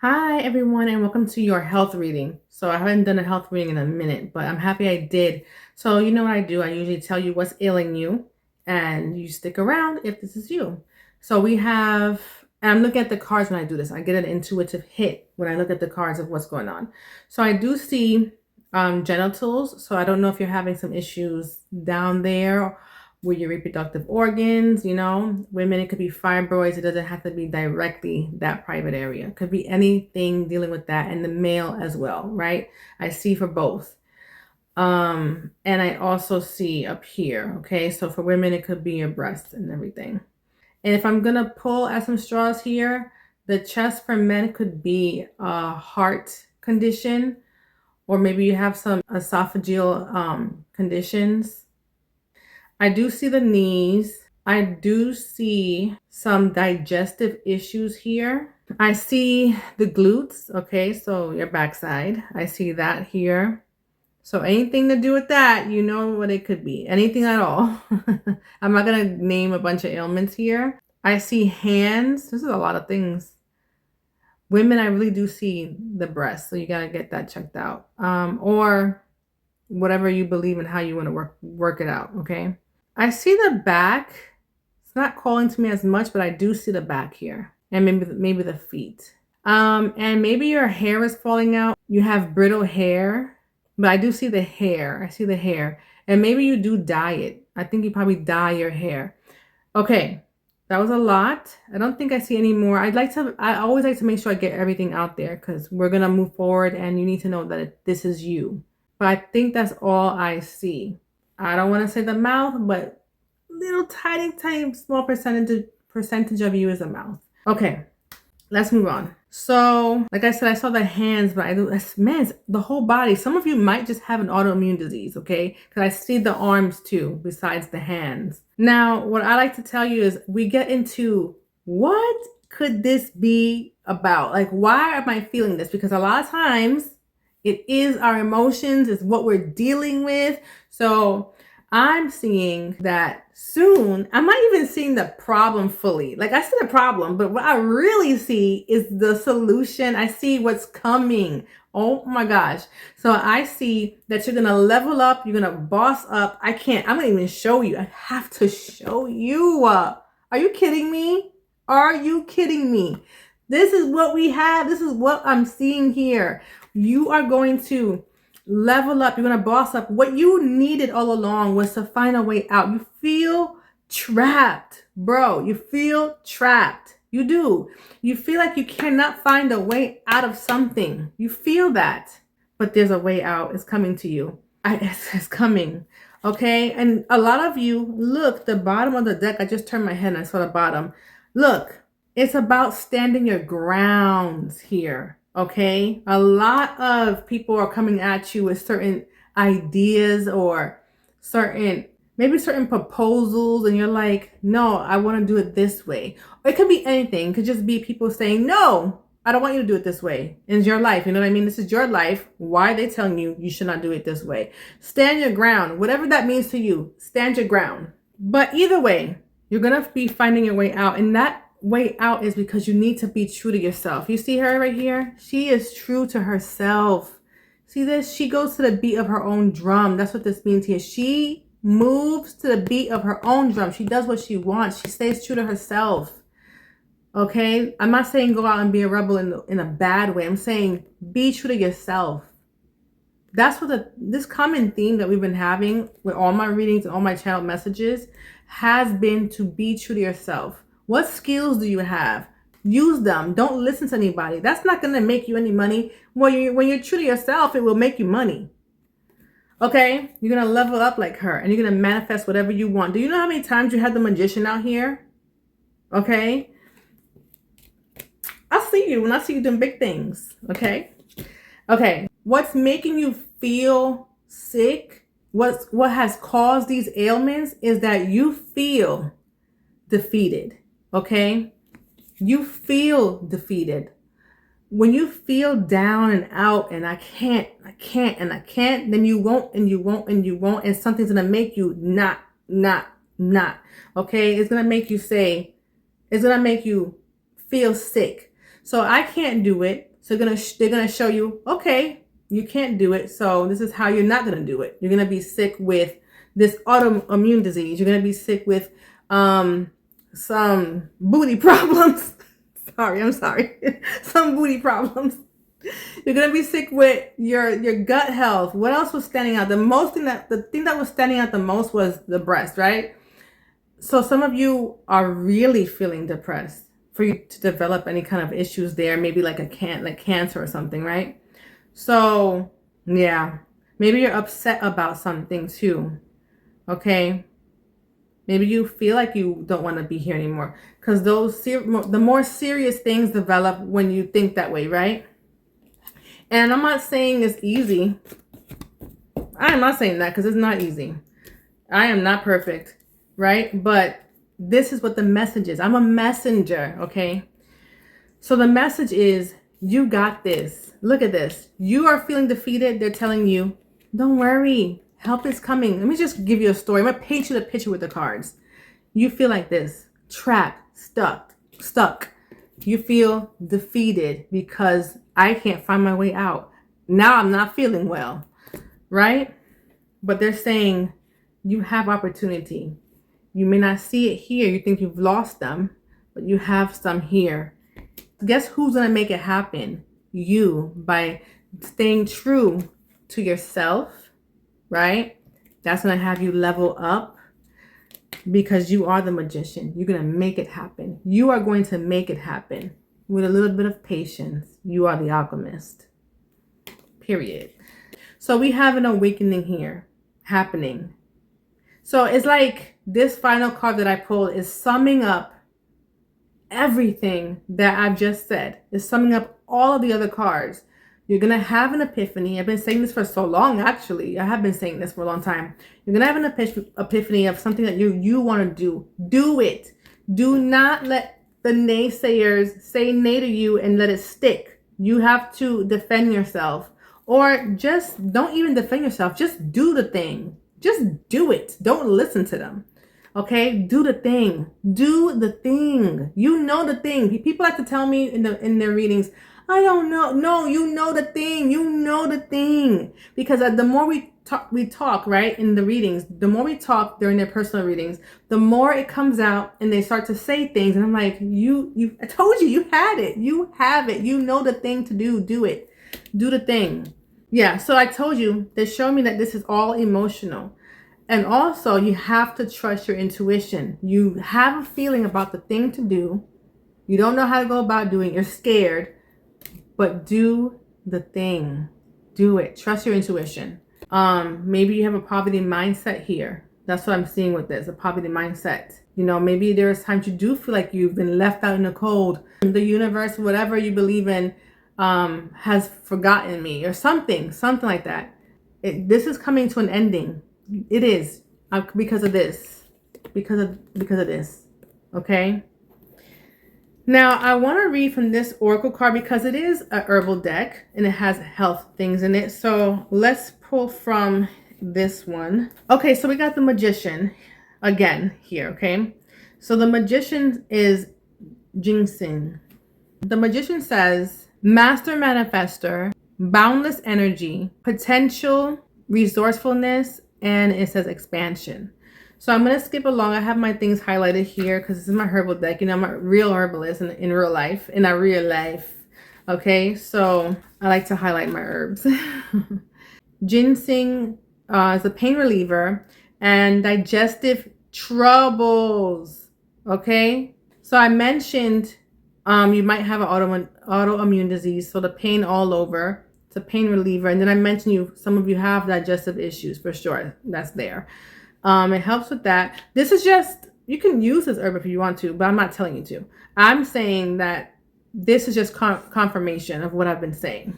Hi, everyone, and welcome to your health reading. So, I haven't done a health reading in a minute, but I'm happy I did. So, you know what I do? I usually tell you what's ailing you, and you stick around if this is you. So, and I'm looking at the cards when I do this. I get an intuitive hit when I look at the cards of what's going on. So, I do see genitals. So, I don't know if you're having some issues down there with your reproductive organs. Women, it could be fibroids. It doesn't have to be directly that private area. It could be anything dealing with that, and the male as well, right? I see for both. And I also see up here, okay? So for women, it could be your breasts and everything. And if I'm gonna pull at some straws here, the chest for men could be a heart condition, or maybe you have some esophageal conditions. I do see the knees. I do see some digestive issues here. I see the glutes. Okay, so your backside. I see that here. So anything to do with that, you know what it could be. Anything at all. I'm not going to name a bunch of ailments here. I see hands. This is a lot of things. Women, I really do see the breast. So you got to get that checked out. Or whatever you believe in, how you want to work it out. Okay. I see the back. It's not calling to me as much, but I do see the back here, and maybe the feet. And maybe your hair is falling out. You have brittle hair, but I do see the hair. I see the hair, and maybe you do dye it. I think you probably dye your hair. Okay, that was a lot. I don't think I see any more. I always like to make sure I get everything out there because we're gonna move forward, and you need to know that this is you. But I think that's all I see. I don't want to say the mouth, but little tiny small percentage of you is the mouth. Okay, let's move on. So, like I said, I saw the hands, but man, the whole body. Some of you might just have an autoimmune disease, okay? Because I see the arms too, besides the hands. Now, what I like to tell you is we get into what could this be about? Like, why am I feeling this? Because a lot of times it is our emotions, is what we're dealing with. So I'm seeing that soon. I'm not even seeing the problem fully. Like I see the problem, but what I really see is the solution. I see what's coming. Oh my gosh. So I see that you're going to level up. You're going to boss up. I'm going to even show you. I have to show you. Are you kidding me? Are you kidding me? This is what we have. This is what I'm seeing here. You are going to level up. You're going to boss up. What you needed all along was to find a way out. You feel trapped, bro. You feel trapped. You do. You feel like you cannot find a way out of something. You feel that. But there's a way out. It's coming to you. It's coming. Okay? And a lot of you, look, the bottom of the deck, I just turned my head and I saw the bottom. Look, it's about standing your grounds here. Okay, a lot of people are coming at you with certain ideas or maybe certain proposals, and you're like, no, I want to do it this way. Or it could be anything. It could just be people saying, no, I don't want you to do it this way. It's your life. You know what I mean? This is your life. Why are they telling you you should not do it this way? Stand your ground. Whatever that means to you, stand your ground. But either way, you're going to be finding your way out. And that way out is because you need to be true to yourself. You see her right here? She is true to herself. See this? She goes to the beat of her own drum. That's what this means here. She moves to the beat of her own drum. She does what she wants. She stays true to herself. Okay? I'm not saying go out and be a rebel in a bad way. I'm saying be true to yourself. That's what this common theme that we've been having with all my readings and all my channel messages has been to be true to yourself. What skills do you have? Use them. Don't listen to anybody. That's not going to make you any money. When you're true to yourself, it will make you money. Okay? You're going to level up like her, and you're going to manifest whatever you want. Do you know how many times you had the magician out here? Okay? I'll see you when I see you doing big things. Okay? Okay. What's making you feel sick? What has caused these ailments is that you feel defeated. Okay? You feel defeated. When you feel down and out and I can't, then you won't, and something's going to make you not. Okay? It's going to make you feel sick. So I can't do it. So they're gonna show you, okay, you can't do it. So this is how you're not gonna do it. You're gonna be sick with this autoimmune disease. You're gonna be sick with some booty problems. I'm sorry. Some booty problems. You're gonna be sick with your gut health. What else was standing out? The thing that was standing out the most was the breast, right? So some of you are really feeling depressed for you to develop any kind of issues there, maybe like cancer or something, right? So yeah, maybe you're upset about something too. Okay, maybe you feel like you don't want to be here anymore because the more serious things develop when you think that way, right? And I'm not saying it's easy. I am not saying that because it's not easy. I am not perfect, right? But this is what the message is. I'm a messenger, okay? So the message is, you got this. Look at this. You are feeling defeated. They're telling you, don't worry. Help is coming. Let me just give you a story. I'm going to paint you the picture with the cards. You feel like this, trapped, stuck. You feel defeated because I can't find my way out. Now I'm not feeling well, right? But they're saying you have opportunity. You may not see it here. You think you've lost them, but you have some here. Guess who's going to make it happen? You, by staying true to yourself, right? That's going to have you level up because you are the magician. You're going to make it happen. You are going to make it happen with a little bit of patience. You are the alchemist. Period. So we have an awakening here happening. So it's like this final card that I pulled is summing up everything that I've just said. It's summing up all of the other cards. You're going to have an epiphany. I've been saying this for so long, actually. I have been saying this for a long time. You're going to have an epiphany of something that you want to do. Do it. Do not let the naysayers say nay to you and let it stick. You have to defend yourself. Or just don't even defend yourself. Just do the thing. Just do it. Don't listen to them. Okay? Do the thing. Do the thing. You know the thing. People like to tell me in their readings, I don't know. No, you know the thing. You know the thing. Because the more we talk, right, in the readings, the more we talk during their personal readings, the more it comes out and they start to say things. And I'm like, I told you had it. You have it. You know the thing to do. Do it. Do the thing. Yeah, so I told you, they show me that this is all emotional. And also, you have to trust your intuition. You have a feeling about the thing to do. You don't know how to go about doing it. You're scared. But do the thing. Do it. Trust your intuition. Maybe you have a poverty mindset here. That's what I'm seeing with this, a poverty mindset. You know, maybe there's times you do feel like you've been left out in the cold. The universe, whatever you believe in, has forgotten me or something like that. This is coming to an ending. It is because of this, because of this. Okay. Now I want to read from this oracle card because it is a herbal deck and it has health things in it. So let's pull from this one. Okay. So we got the magician again here. Okay. So the magician is ginseng. The magician says, master manifester, boundless energy, potential, resourcefulness, and it says expansion. So I'm going to skip along. I have my things highlighted here because this is my herbal deck. You know, I'm a real herbalist in real life, in a real life. Okay, so I like to highlight my herbs. Ginseng is a pain reliever and digestive troubles. Okay, so I mentioned you might have an autoimmune disease, so the pain all over. It's a pain reliever. And then I mentioned some of you have digestive issues for sure. That's there. It helps with that. This is just, you can use this herb if you want to, but I'm not telling you to. I'm saying that this is just confirmation of what I've been saying.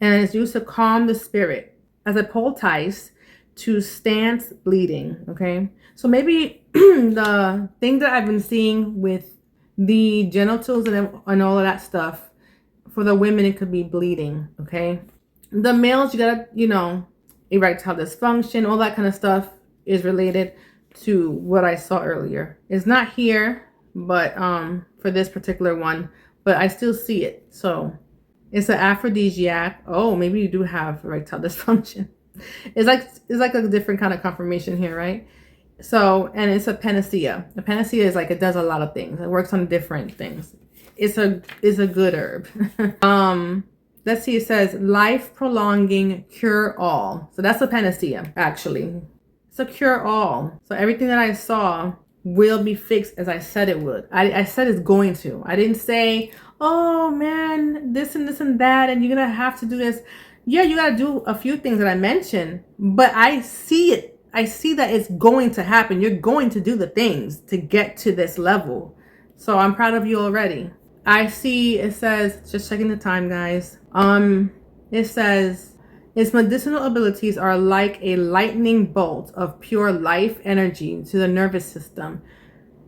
And it's used to calm the spirit as a poultice to stance bleeding. Okay. So maybe the thing that I've been seeing with the genitals and all of that stuff, for the women, it could be bleeding. Okay. The males, you gotta, erectile dysfunction, all that kind of stuff is related to what I saw earlier. It's not here, but for this particular one, but I still see it. So It's an aphrodisiac. Oh, maybe you do have erectile dysfunction. It's like a different kind of confirmation here, right? So, and it's a panacea. A panacea is like it does a lot of things. It works on different things. It's a good herb. Let's see. It says life prolonging cure all. So that's a panacea, actually. It's a cure all. So everything that I saw will be fixed as I said it would. I said it's going to. I didn't say, oh man, this and this and that, and you're gonna have to do this. Yeah, you gotta do a few things that I mentioned, but I see it. I see that it's going to happen. You're going to do the things to get to this level. So I'm proud of you already. I see it says, just checking the time, guys. It says its medicinal abilities are like a lightning bolt of pure life energy to the nervous system,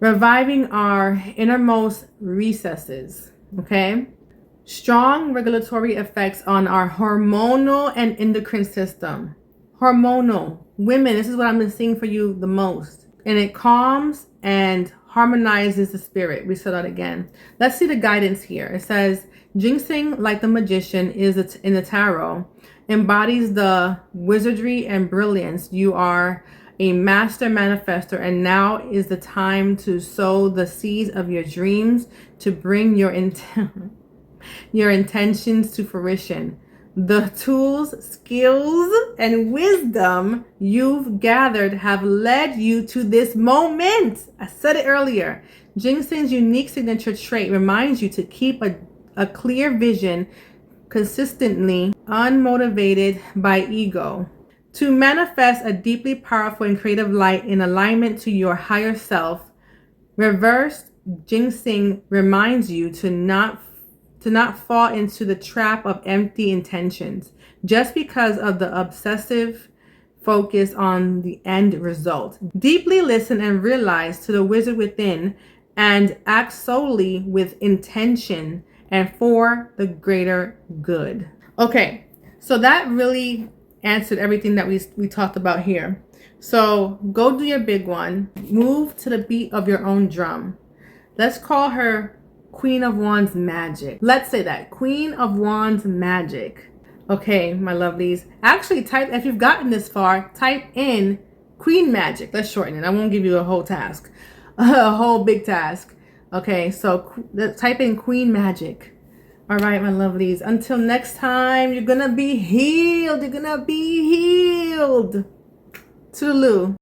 reviving our innermost recesses. Okay? Strong regulatory effects on our hormonal and endocrine system. Hormonal. Women, this is what I've been seeing for you the most. And it calms and harmonizes the spirit. We said that again. Let's see the guidance here. It says, ginseng, like the magician, is in the tarot, embodies the wizardry and brilliance. You are a master manifester, and now is the time to sow the seeds of your dreams to bring your intentions to fruition. The tools, skills, and wisdom you've gathered have led you to this moment. I said it earlier. Ginseng's unique signature trait reminds you to keep a clear vision consistently, unmotivated by ego. To manifest a deeply powerful and creative light in alignment to your higher self, reversed ginseng reminds you to not fall into the trap of empty intentions just because of the obsessive focus on the end result. Deeply listen and realize to the wizard within and act solely with intention and for the greater good. Okay, so that really answered everything that we talked about here. So go do your big one. Move to the beat of your own drum. Let's call her Queen of Wands Magic. Let's say that. Queen of Wands Magic. Okay, my lovelies. Actually, type, if you've gotten this far, type in Queen Magic. Let's shorten it. I won't give you a whole task. A whole big task. Okay, so type in Queen Magic. All right, my lovelies. Until next time, you're going to be healed. You're going to be healed. Toodaloo.